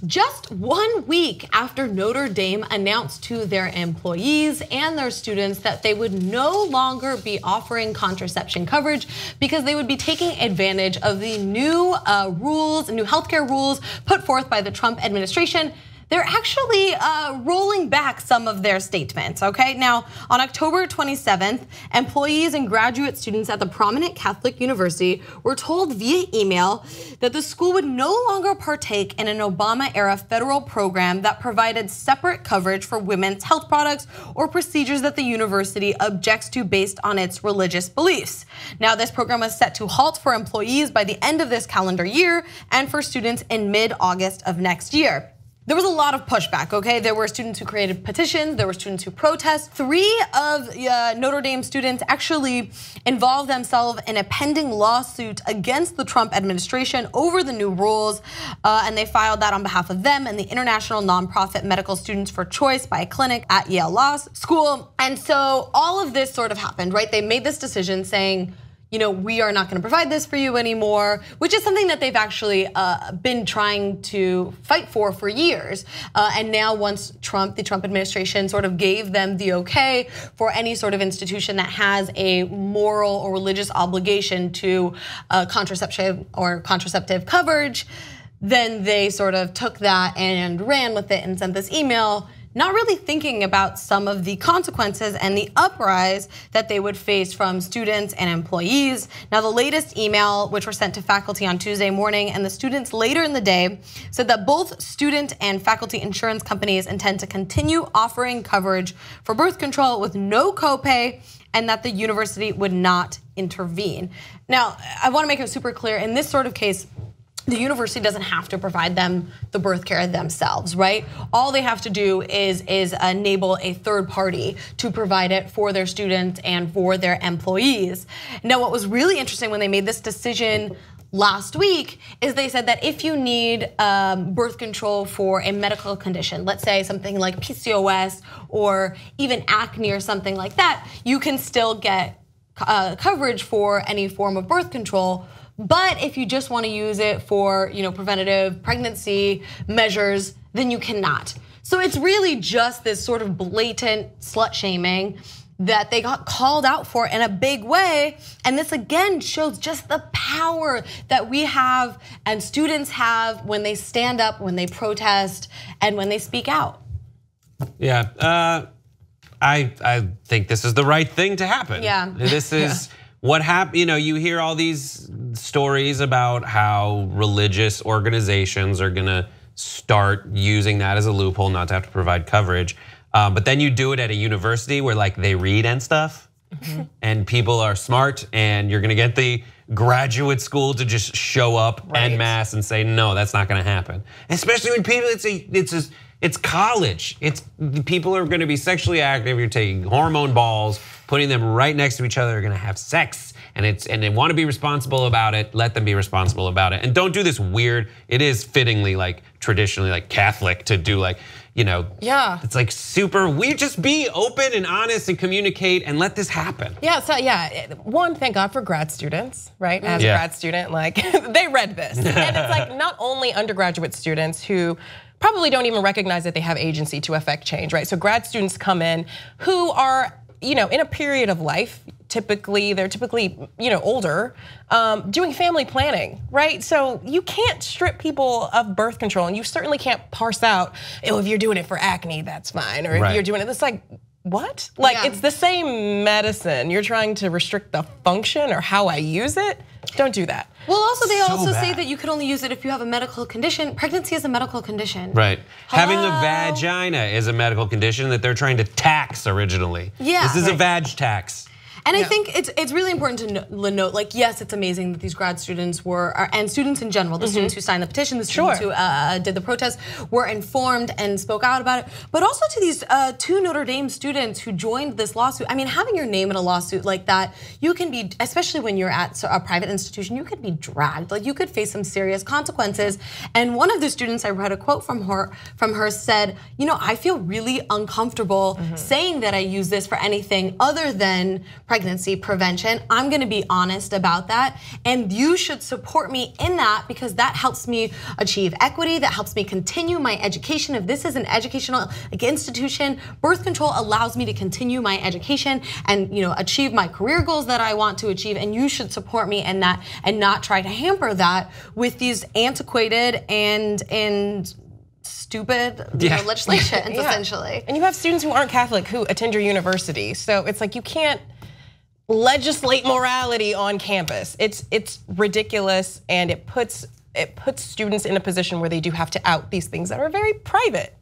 Just 1 week after Notre Dame announced to their employees and their students that they would no longer be offering contraception coverage because they would be taking advantage of the new new healthcare rules put forth by the Trump administration, they're actually rolling back some of their statements, okay? Now, on October 27th, employees and graduate students at the prominent Catholic university were told via email that the school would no longer partake in an Obama-era federal program that provided separate coverage for women's health products or procedures that the university objects to based on its religious beliefs. Now, this program was set to halt for employees by the end of this calendar year and for students in mid-August of next year. There was a lot of pushback, okay? There were students who created petitions, there were students who protest. 3 of Notre Dame students actually involved themselves in a pending lawsuit against the Trump administration over the new rules, and they filed that on behalf of them and the international nonprofit Medical Students for Choice by a clinic at Yale Law School. And so all of this sort of happened, right? They made this decision saying, we are not going to provide this for you anymore, which is something that they've actually been trying to fight for years. And now once the Trump administration sort of gave them the okay for any sort of institution that has a moral or religious obligation to contraception or contraceptive coverage, then they sort of took that and ran with it and sent this email, not really thinking about some of the consequences and the uprise that they would face from students and employees. Now, the latest email, which were sent to faculty on Tuesday morning, and the students later in the day, said that both student and faculty insurance companies intend to continue offering coverage for birth control with no copay, and that the university would not intervene. Now, I want to make it super clear, in this sort of case, the university doesn't have to provide them the birth care themselves, right? All they have to do is enable a third party to provide it for their students and for their employees. Now, what was really interesting when they made this decision last week is they said that if you need birth control for a medical condition, let's say something like PCOS or even acne or something like that, you can still get coverage for any form of birth control. But if you just want to use it for, preventative pregnancy measures, then you cannot. So it's really just this sort of blatant slut shaming that they got called out for in a big way. And this again shows just the power that we have and students have when they stand up, when they protest, and when they speak out. Yeah, I think this is the right thing to happen. Yeah. This is what happened. You hear all these stories about how religious organizations are gonna start using that as a loophole not to have to provide coverage. But then you do it at a university where they read and stuff, and people are smart, and you're gonna get the graduate school to just show up en masse and say, no, that's not gonna happen. Especially when people, it's college. People are gonna be sexually active, you're taking hormone balls, putting them right next to each other, they're gonna have sex, and they wanna be responsible about it, let them be responsible about it. And don't do this weird, it is fittingly traditionally Catholic to do it's super weird. Just be open and honest and communicate and let this happen. Yeah, so one, thank God for grad students, right? As a grad student, they read this. And it's not only undergraduate students who probably don't even recognize that they have agency to affect change, right? So grad students come in who are, in a period of life, they're typically older, doing family planning, right? So you can't strip people of birth control, and you certainly can't parse out, if you're doing it for acne, that's fine, or if you're doing it, it's what? It's the same medicine. You're trying to restrict the function or how I use it. Don't do that. Well, also they also say that you can only use it if you have a medical condition. Pregnancy is a medical condition. Right. Having a vagina is a medical condition that they're trying to tax originally. Yeah. This is a vag tax. And I think it's really important to note, yes, it's amazing that these grad students and students in general, the students who signed the petition, the students who did the protest, were informed and spoke out about it. But also to these 2 Notre Dame students who joined this lawsuit. I mean, having your name in a lawsuit like that, you can be, especially when you're at a private institution, you could be dragged. You could face some serious consequences. And one of the students, I read a quote from her said, I feel really uncomfortable saying that I use this for anything other than pregnancy pregnancy prevention. I'm gonna be honest about that. And you should support me in that because that helps me achieve equity, that helps me continue my education. If this is an educational institution, birth control allows me to continue my education and achieve my career goals that I want to achieve. And you should support me in that and not try to hamper that with these antiquated and stupid legislation, essentially. And you have students who aren't Catholic who attend your university. So it's like you can't legislate morality on campus. It's ridiculous, and it puts students in a position where they do have to out these things that are very private.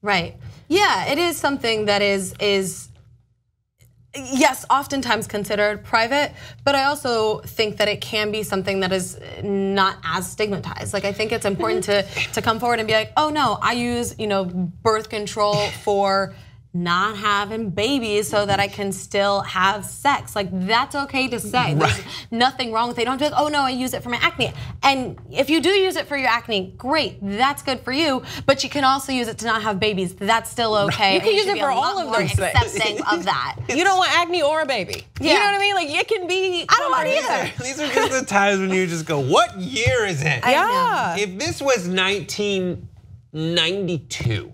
Right. Yeah, it is something that is yes, oftentimes considered private, but I also think that it can be something that is not as stigmatized. Like I think it's important to come forward and be like, oh no, I use birth control for not having babies so that I can still have sex. Like that's okay to say. There's nothing wrong with it. You don't have to be like, oh no, I use it for my acne. And if you do use it for your acne, great, that's good for you. But you can also use it to not have babies. That's still okay. You can use it for all of those things. Accepting of that. You don't want acne or a baby. You know what I mean? Like it can be. I don't want either. These are just the times when you just go, what year is it? Yeah. If this was 1992,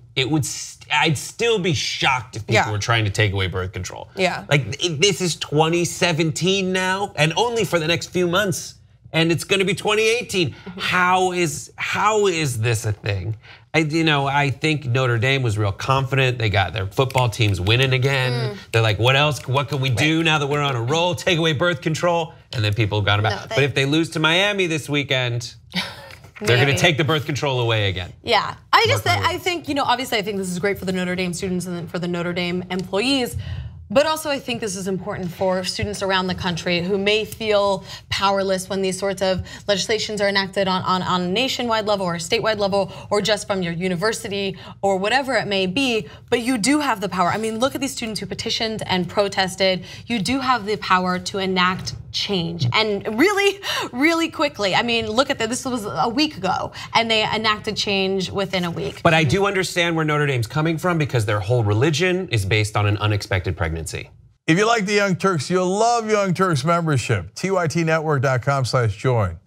I'd still be shocked if people were trying to take away birth control. Yeah. Like this is 2017 now, and only for the next few months, and it's going to be 2018. How is this a thing? I think Notre Dame was real confident. They got their football teams winning again. They're like, what else? What can we do now that we're on a roll? Take away birth control, and then people got them out. But if they lose to Miami this weekend. They're going to take the birth control away again. Yeah, I think, obviously I think this is great for the Notre Dame students and for the Notre Dame employees, but also I think this is important for students around the country who may feel powerless when these sorts of legislations are enacted on a nationwide level or a statewide level or just from your university or whatever it may be, but you do have the power. I mean, look at these students who petitioned and protested. You do have the power to enact change, and really, really quickly. I mean, look at this was a week ago, and they enacted change within a week. But I do understand where Notre Dame's coming from because their whole religion is based on an unexpected pregnancy. If you like the Young Turks, you'll love Young Turks membership. TYTnetwork.com/join.